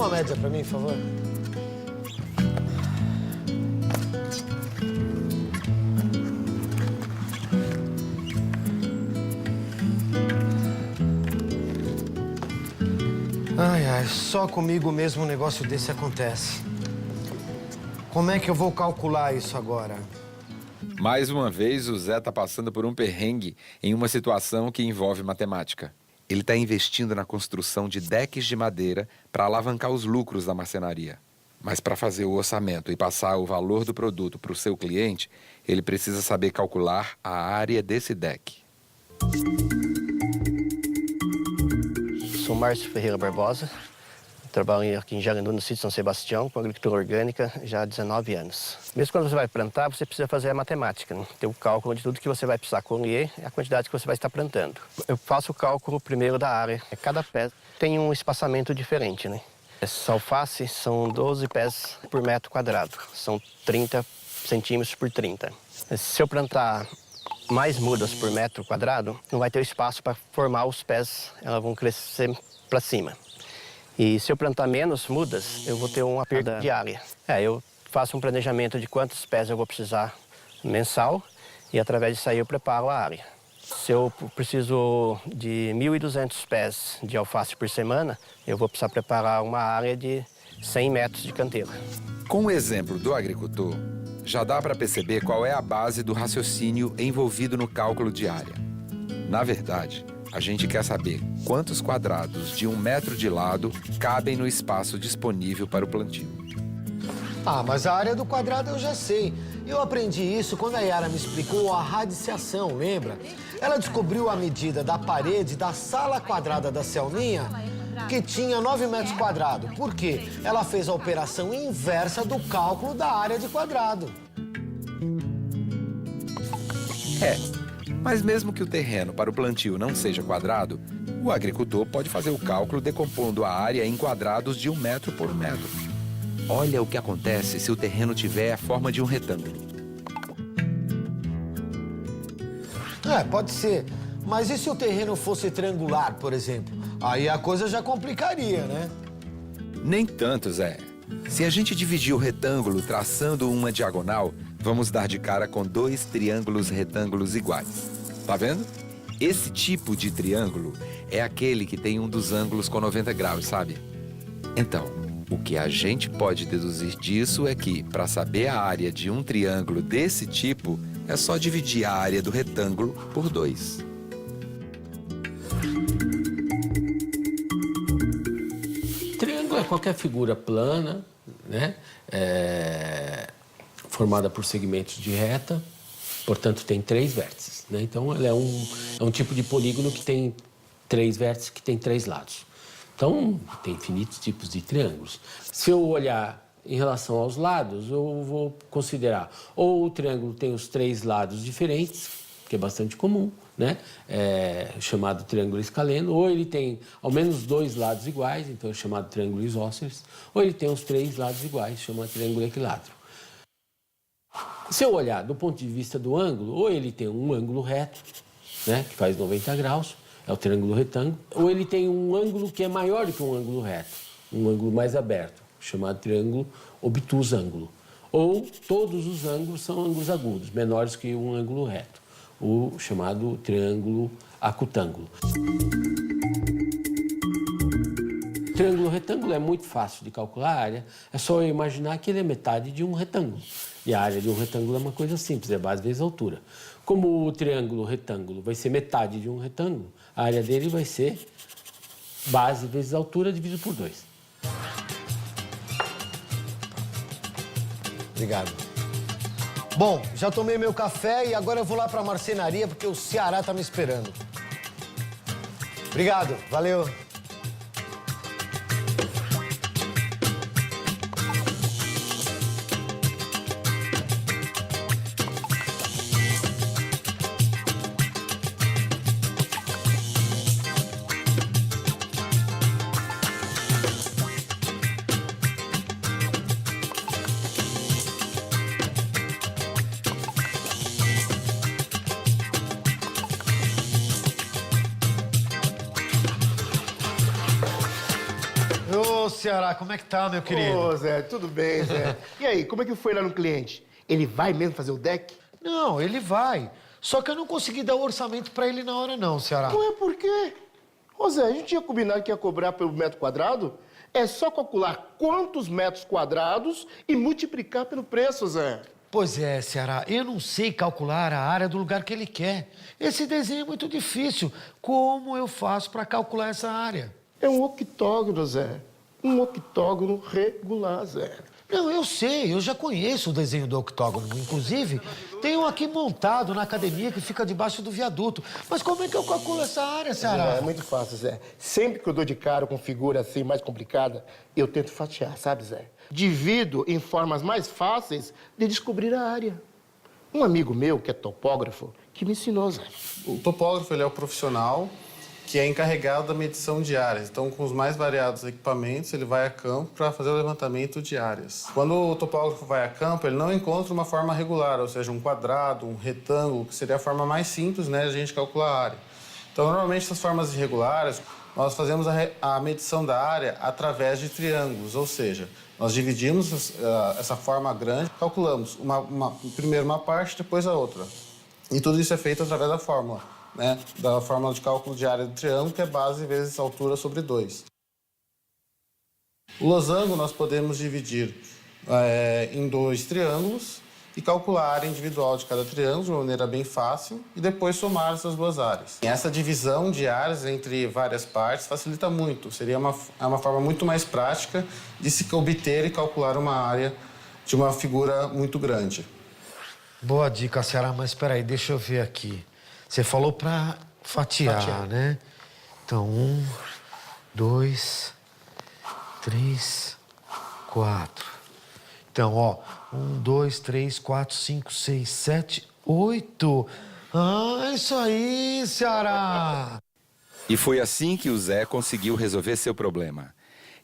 uma média pra mim, por favor. Ai, ai, só comigo mesmo um negócio desse acontece. Como é que eu vou calcular isso agora? Mais uma vez, o Zé está passando por um perrengue em uma situação que envolve matemática. Ele está investindo na construção de decks de madeira para alavancar os lucros da marcenaria. Mas para fazer o orçamento e passar o valor do produto para o seu cliente, ele precisa saber calcular a área desse deck. Sou Márcio Ferreira Barbosa, trabalho aqui em Jarandu, no sítio São Sebastião, com agricultura orgânica já há 19 anos. Mesmo quando você vai plantar, você precisa fazer a matemática, né? Ter o cálculo de tudo que você vai precisar colher e a quantidade que você vai estar plantando. Eu faço o cálculo primeiro da área. Cada pé tem um espaçamento diferente, né? Essa alface são 12 pés por metro quadrado, são 30 centímetros por 30. Se eu plantar mais mudas por metro quadrado, não vai ter espaço para formar os pés, elas vão crescer para cima. E se eu plantar menos mudas, eu vou ter uma perda de área. Eu faço um planejamento de quantos pés eu vou precisar mensal e através disso aí eu preparo a área. Se eu preciso de 1.200 pés de alface por semana, eu vou precisar preparar uma área de 100 metros de canteira. Com o exemplo do agricultor, já dá para perceber qual é a base do raciocínio envolvido no cálculo de área. Na verdade, a gente quer saber quantos quadrados de 1 metro de lado cabem no espaço disponível para o plantio. Ah, mas a área do quadrado eu já sei. Eu aprendi isso quando a Yara me explicou a radiciação, lembra? Ela descobriu a medida da parede da sala quadrada da Selminha, que tinha 9 metros quadrados. Por quê? Ela fez a operação inversa do cálculo da área de quadrado. Mas mesmo que o terreno para o plantio não seja quadrado, o agricultor pode fazer o cálculo decompondo a área em quadrados de 1 metro por 1 metro. Olha o que acontece se o terreno tiver a forma de um retângulo. Pode ser. Mas e se o terreno fosse triangular, por exemplo? Aí a coisa já complicaria, né? Nem tanto, Zé. Se a gente dividir o retângulo traçando uma diagonal, vamos dar de cara com 2 triângulos retângulos iguais. Tá vendo? Esse tipo de triângulo é aquele que tem um dos ângulos com 90 graus, sabe? Então, o que a gente pode deduzir disso é que, para saber a área de um triângulo desse tipo, é só dividir a área do retângulo por 2. Triângulo é qualquer figura plana, né? Formada por segmentos de reta, portanto tem 3 vértices, né? Então ele é um tipo de polígono que tem 3 vértices, que tem 3 lados. Então tem infinitos tipos de triângulos. Se eu olhar em relação aos lados, eu vou considerar ou o triângulo tem os 3 lados diferentes, que é bastante comum, né? Chamado triângulo escaleno, ou ele tem ao menos 2 lados iguais, então é chamado triângulo isósceles, ou ele tem os 3 lados iguais, chamado triângulo equilátero. Se eu olhar do ponto de vista do ângulo, ou ele tem um ângulo reto, né, que faz 90 graus, é o triângulo retângulo, ou ele tem um ângulo que é maior do que um ângulo reto, um ângulo mais aberto, chamado triângulo obtusângulo. Ou todos os ângulos são ângulos agudos, menores que um ângulo reto, o chamado triângulo acutângulo. O triângulo retângulo é muito fácil de calcular a área, é só eu imaginar que ele é metade de um retângulo. E a área de um retângulo é uma coisa simples, é base vezes altura. Como o triângulo retângulo vai ser metade de um retângulo, a área dele vai ser base vezes altura dividido por 2. Obrigado. Bom, já tomei meu café e agora eu vou lá pra marcenaria porque o Ceará tá me esperando. Obrigado, valeu. Ceará, como é que tá, meu querido? Ô, Zé, tudo bem, Zé? E aí, como é que foi lá no cliente? Ele vai mesmo fazer o deck? Não, ele vai. Só que eu não consegui dar o orçamento pra ele na hora não, Ceará. Ué, por quê? Ô, Zé, a gente tinha combinado que ia cobrar pelo metro quadrado? É só calcular quantos metros quadrados e multiplicar pelo preço, Zé. Pois é, Ceará, eu não sei calcular a área do lugar que ele quer. Esse desenho é muito difícil. Como eu faço pra calcular essa área? É um octógono, Zé. Um octógono regular, Zé. Não, eu sei, eu já conheço o desenho do octógono. Inclusive, tem um aqui montado na academia que fica debaixo do viaduto. Mas como é que eu calculo essa área, Ceará? É muito fácil, Zé. Sempre que eu dou de cara com figura assim mais complicada, eu tento fatiar, sabe, Zé? Divido em formas mais fáceis de descobrir a área. Um amigo meu, que é topógrafo, que me ensinou, Zé. O topógrafo ele é o profissional que é encarregado da medição de áreas. Então, com os mais variados equipamentos, ele vai a campo para fazer o levantamento de áreas. Quando o topógrafo vai a campo, ele não encontra uma forma regular, ou seja, um quadrado, um retângulo, que seria a forma mais simples, né, de a gente calcular a área. Então, normalmente, essas formas irregulares, nós fazemos a medição da área através de triângulos, ou seja, nós dividimos essa forma grande, calculamos primeiro uma parte, depois a outra. E tudo isso é feito através da fórmula, né? Da fórmula de cálculo de área do triângulo, que é base vezes altura sobre 2. O losango nós podemos dividir em 2 triângulos e calcular a área individual de cada triângulo de uma maneira bem fácil e depois somar essas duas áreas. E essa divisão de áreas entre várias partes facilita muito. Seria uma forma muito mais prática de se obter e calcular uma área de uma figura muito grande. Boa dica, Ceará, mas espera aí, deixa eu ver aqui. Você falou pra fatiar, né? Então, 1, 2, 3, 4. Então, ó, 1, 2, 3, 4, 5, 6, 7, 8. Ah, isso aí, Ceará! E foi assim que o Zé conseguiu resolver seu problema.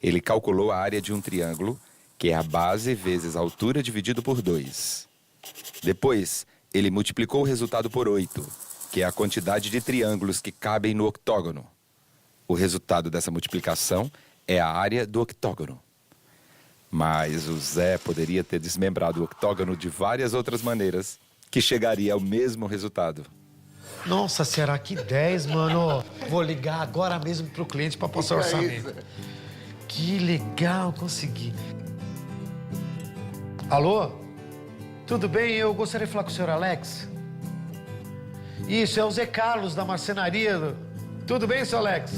Ele calculou a área de um triângulo, que é a base vezes a altura dividido por 2. Depois, ele multiplicou o resultado por 8, que é a quantidade de triângulos que cabem no octógono. O resultado dessa multiplicação é a área do octógono. Mas o Zé poderia ter desmembrado o octógono de várias outras maneiras, que chegaria ao mesmo resultado. Nossa, Ceará, que 10, mano. Vou ligar agora mesmo pro cliente pra passar o orçamento. Que legal, consegui. Alô? Tudo bem? Eu gostaria de falar com o senhor Alex. Isso, é o Zé Carlos, da marcenaria. Tudo bem, seu Alex?